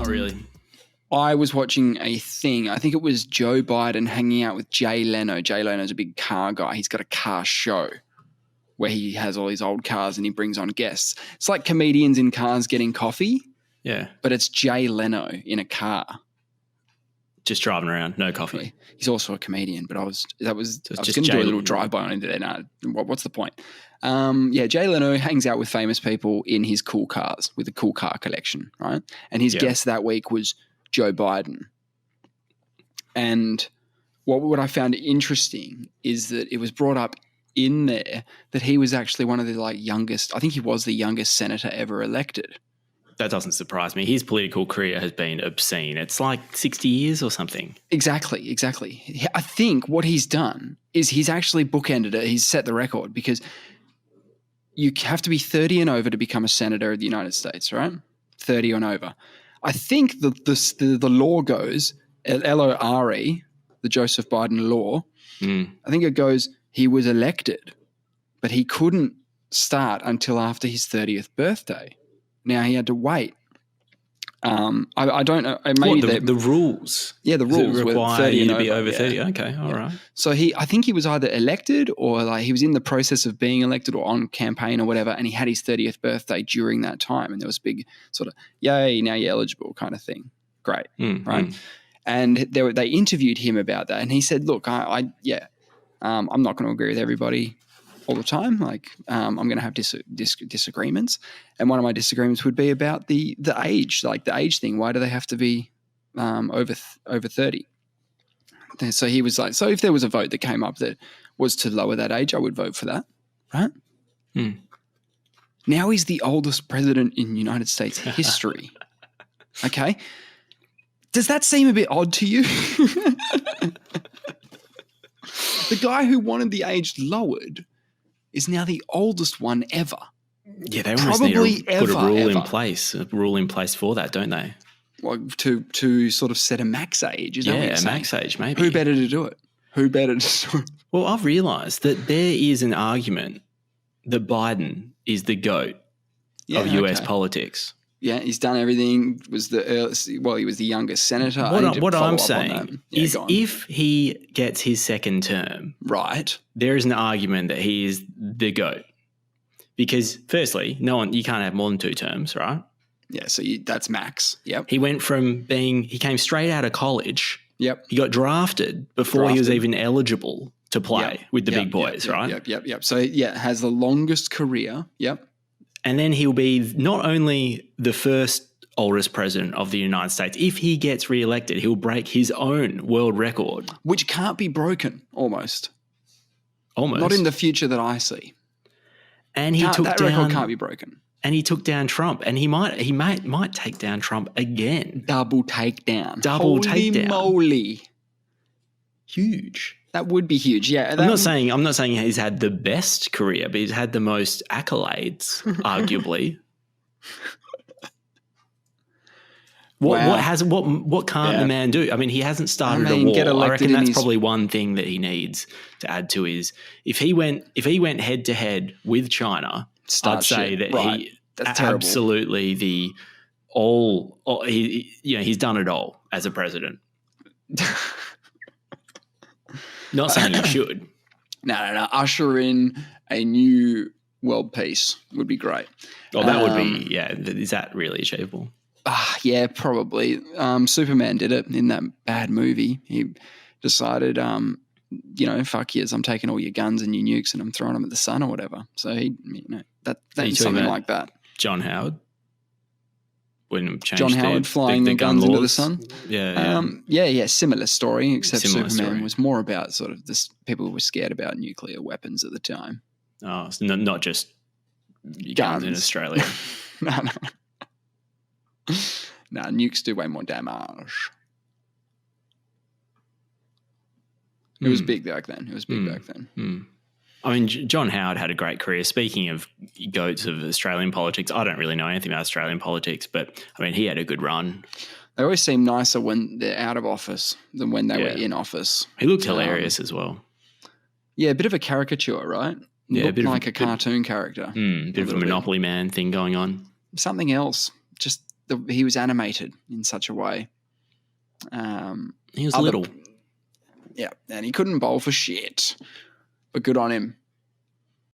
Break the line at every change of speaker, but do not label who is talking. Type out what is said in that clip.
Oh, really?
I was watching a thing. I think it was Joe Biden hanging out with Jay Leno. Jay Leno's a big car guy. He's got a car show where he has all these old cars and he brings on guests. It's like comedians in cars getting coffee.
Yeah.
But it's Jay Leno in a car.
Just driving around, no coffee.
He's also a comedian, but I was going to do a little drive-by on it there. No, what's the point? Jay Leno hangs out with famous people in his cool cars with a cool car collection, right? And his guest that week was Joe Biden. And what I found interesting is that it was brought up in there that he was actually one of the youngest. I think he was the youngest senator ever elected.
That doesn't surprise me. His political career has been obscene. It's like 60 years or something.
Exactly. I think what he's done is he's actually bookended it. He's set the record because you have to be 30 and over to become a senator of the United States, right? 30 and over. I think the law goes, LORE, the Joseph Biden law, I think it goes, he was elected, but he couldn't start until after his 30th birthday. Now he had to wait. I don't know. Maybe
the rules?
Yeah, the rules
require you to be over 30. Okay, all right.
So I think he was either elected or he was in the process of being elected or on campaign or whatever, and he had his 30th birthday during that time, and there was a big sort of, yay, now you're eligible kind of thing. Great, right? And they interviewed him about that, and he said, look, I'm not going to agree with everybody all the time. I'm going to have disagreements. And one of my disagreements would be about the age, the age thing. Why do they have to be over 30? So he was like, so if there was a vote that came up that was to lower that age, I would vote for that, right? Now he's the oldest president in United States history. Okay? Does that seem a bit odd to you? The guy who wanted the age lowered is now the oldest one ever.
Yeah, they almost need to put a rule in place for that, don't they?
Well, to sort of set a max age. Is that what you're saying?
Max age, maybe.
Who better to do it?
Well, I've realised that there is an argument that Biden is the GOAT of US politics.
Yeah, he's done everything. He was the youngest senator.
What I'm saying is if he gets his second term,
right,
there is an argument that he is the GOAT. Because firstly, you can't have more than 2 terms, right?
Yeah, so that's max. Yep.
He went from he came straight out of college.
Yep.
He got drafted before he was even eligible to play with the big boys, right?
Yep. So has the longest career. Yep.
And then he'll be not only the first oldest president of the United States, if he gets reelected, he'll break his own world record.
Which can't be broken, almost.
Almost.
Not in the future that I see.
And
that record can't be broken.
And he took down Trump, and he might take down Trump again.
Double takedown.
Holy
moly.
Huge.
That would be huge. Yeah.
I'm not saying he's had the best career, but he's had the most accolades, arguably. What can't the man do? I mean, he hasn't started a war. I reckon that's probably one thing that he needs to add to is if he went head to head with China, I'd say that that's absolutely he's done it all as a president. Not saying he should.
No. Usher in a new world peace would be great.
Well, that would be, is that really achievable?
Yeah, probably. Superman did it in that bad movie. He decided, fuck yes, I'm taking all your guns and your nukes and I'm throwing them at the sun or whatever. So that's something like that.
John Howard?
John Howard flying the guns into the sun.
Yeah.
Similar story, except Superman was more about sort of this. People were scared about nuclear weapons at the time.
Oh, so not just guns in Australia.
No. No, nukes do way more damage. It was big back then. I
mean, John Howard had a great career. Speaking of goats of Australian politics, I don't really know anything about Australian politics, but, I mean, he had a good run.
They always seem nicer when they're out of office than when they were in office.
He looked hilarious as well.
Yeah, a bit of a caricature, right?
Yeah,
a cartoon character.
Bit of a Monopoly Man thing going on.
Something else. Just he was animated in such a way.
He was little.
Yeah, and he couldn't bowl for shit, but good on him.